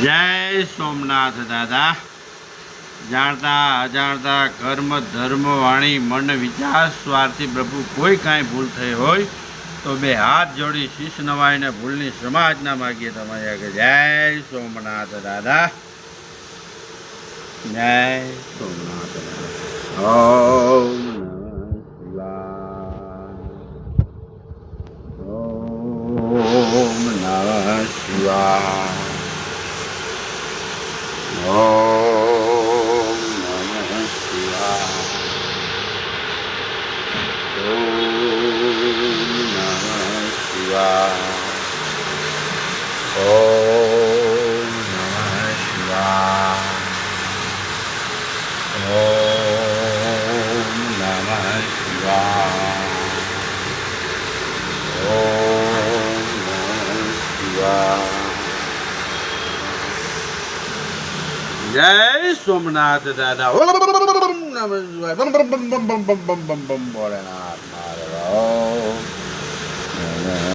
જય સોમનાથ દાદા. જાણતા અજાણતા કર્મ ધર્મ વાણી મન વિચાર સ્વાર્થી પ્રભુ કોઈ કાંઈ ભૂલ થઈ હોય તો બે હાથ જોડી શીશ નવાઈને ભૂલની સમાજના માગીએ તમારી આગળ. જય સોમનાથ દાદા. જય સોમનાથ દાદા. ઓમ નમઃ શિવાય. ઓમ નમઃ શિવાય. ઓમ નમઃ શિવાય. ઓમ નમઃ શિવાય. ઓમ નમઃ શિવાય. ઓમ નમઃ શિવાય. ઓમ નમઃ શિવાય. જય સોમનાથ દાદા. ઓમ નમઃ શિવાય. બમ બમ બમ બમ બમ બમ બમ બમ ભોળેનાથ મહારાજ.